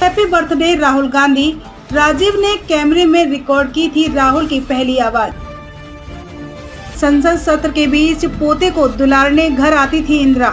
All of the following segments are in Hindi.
Happy birthday Rahul Gandhi. राजीव ने कैमरे में रिकॉर्ड की थी राहुल की पहली आवाज। संसद सत्र के बीच पोते को दुलारने घर आती थी इंदिरा।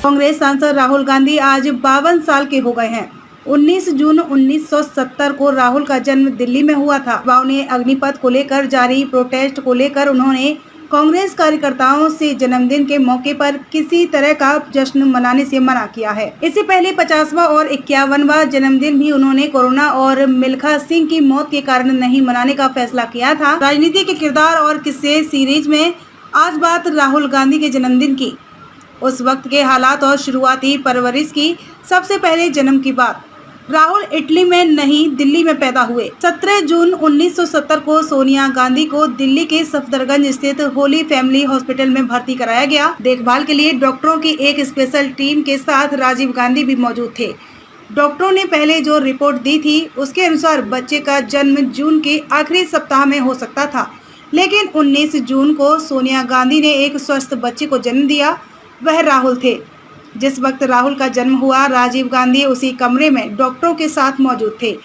कांग्रेस सांसद राहुल गांधी आज 52 साल के हो गए हैं। 19 जून 1970 को राहुल का जन्म दिल्ली में हुआ था। युवाओं ने अग्निपथ को लेकर जारी प्रोटेस्ट को लेकर उन्होंने कांग्रेस कार्यकर्ताओं से जन्मदिन के मौके पर किसी तरह का जश्न मनाने से मना किया है। इससे पहले 50वां और 51वां जन्मदिन भी उन्होंने कोरोना और मिल्खा सिंह की मौत के कारण नहीं मनाने का फैसला किया था। राजनीति के किरदार और किस्से सीरीज में आज बात राहुल गांधी के जन्मदिन की, उस वक्त के हालात और शुरुआती परवरिश की। सबसे पहले जन्म की बात। राहुल इटली में नहीं दिल्ली में पैदा हुए। 17 जून 1970 को सोनिया गांधी को दिल्ली के सफदरगंज स्थित होली फैमिली हॉस्पिटल में भर्ती कराया गया। देखभाल के लिए डॉक्टरों की एक स्पेशल टीम के साथ राजीव गांधी भी मौजूद थे। डॉक्टरों ने पहले जो रिपोर्ट दी थी उसके अनुसार बच्चे का जन्म जून के आखिरी सप्ताह में हो सकता था, लेकिन 19 जून को सोनिया गांधी ने एक स्वस्थ बच्चे को जन्म दिया। वह राहुल थे। जिस वक्त राहुल का जन्म हुआ, राजीव गांधी उसी कमरे में डॉक्टरों के साथ मौजूद थे।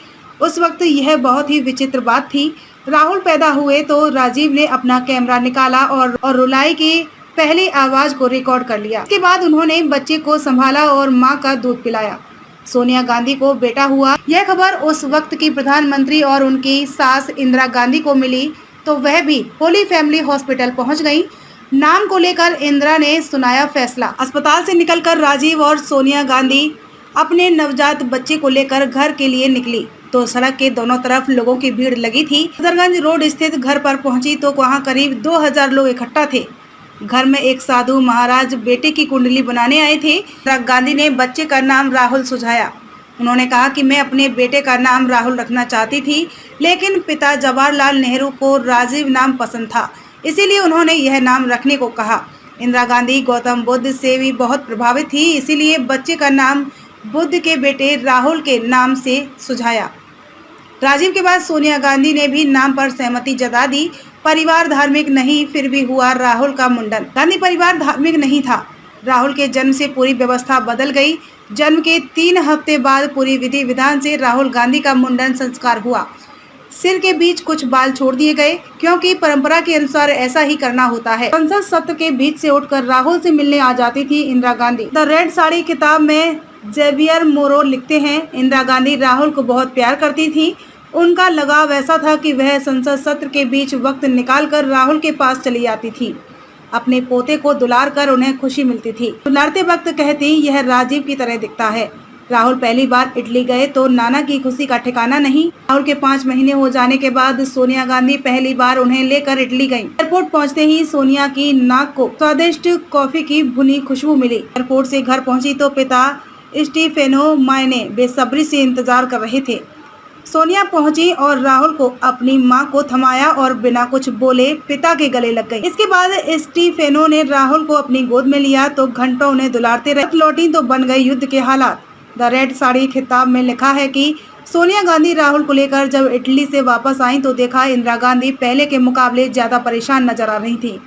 उस वक्त यह बहुत ही विचित्र बात थी। राहुल पैदा हुए तो राजीव ने अपना कैमरा निकाला और रुलाई की पहली आवाज को रिकॉर्ड कर लिया। इसके बाद उन्होंने बच्चे को संभाला और मां का दूध पिलाया। सोनिया गांधी को बेटा हुआ। यह खबर उस वक्त की प्रधानमंत्री और उनकी सास इंदिरा गांधी को मिली तो वह भी होली फैमिली हॉस्पिटल पहुँच गयी। नाम को लेकर इंदिरा ने सुनाया फैसला। अस्पताल से निकलकर राजीव और सोनिया गांधी अपने नवजात बच्चे को लेकर घर के लिए निकली तो सड़क के दोनों तरफ लोगों की भीड़ लगी थी। सफदरगंज रोड स्थित घर पर पहुंची तो वहां करीब 2000 लोग इकट्ठा थे। घर में एक साधु महाराज बेटे की कुंडली बनाने आए थे। इंदिरा गांधी ने बच्चे का नाम राहुल सुझाया। उन्होंने कहा कि मैं अपने बेटे का नाम राहुल रखना चाहती थी, लेकिन पिता जवाहरलाल नेहरू को राजीव नाम पसंद था, इसीलिए उन्होंने यह नाम रखने को कहा। इंदिरा गांधी गौतम बुद्ध से भी बहुत प्रभावित थी, इसीलिए बच्चे का नाम बुद्ध के बेटे राहुल के नाम से सुझाया। राजीव के बाद सोनिया गांधी ने भी नाम पर सहमति जता दी। परिवार धार्मिक नहीं, फिर भी हुआ राहुल का मुंडन। गांधी परिवार धार्मिक नहीं था। राहुल के जन्म से पूरी व्यवस्था बदल गई। जन्म के 3 हफ्ते बाद पूरी विधि विधान से राहुल गांधी का मुंडन संस्कार हुआ। सिर के बीच कुछ बाल छोड़ दिए गए, क्योंकि परंपरा के अनुसार ऐसा ही करना होता है। संसद सत्र के बीच से उठकर राहुल से मिलने आ जाती थी इंदिरा गांधी। द रेड साड़ी किताब में जेवियर मोरो लिखते हैं, इंदिरा गांधी राहुल को बहुत प्यार करती थी। उनका लगाव ऐसा था कि वह संसद सत्र के बीच वक्त निकालकर राहुल के पास चली जाती थी। अपने पोते को दुलार कर उन्हें खुशी मिलती थी। दुलारते वक्त कहती, यह राजीव की तरह दिखता है। राहुल पहली बार इटली गए तो नाना की खुशी का ठिकाना नहीं। राहुल के 5 महीने हो जाने के बाद सोनिया गांधी पहली बार उन्हें लेकर इटली गईं। एयरपोर्ट पहुंचते ही सोनिया की नाक को स्वादिष्ट कॉफी की भुनी खुशबू मिली। एयरपोर्ट से घर पहुंची तो पिता स्टीफेनो मायने बेसब्री से इंतजार कर रहे थे। सोनिया पहुंची और राहुल को अपनी मां को थमाया और बिना कुछ बोले पिता के गले लग गई। इसके बाद स्टीफेनो ने राहुल को अपनी गोद में लिया तो घंटों उन्हें दुलारते रहे। लौटी तो बन गए युद्ध के हालात। द रेड साड़ी खिताब में लिखा है कि सोनिया गांधी राहुल को लेकर जब इटली से वापस आई तो देखा इंदिरा गांधी पहले के मुकाबले ज्यादा परेशान नजर आ रही थी।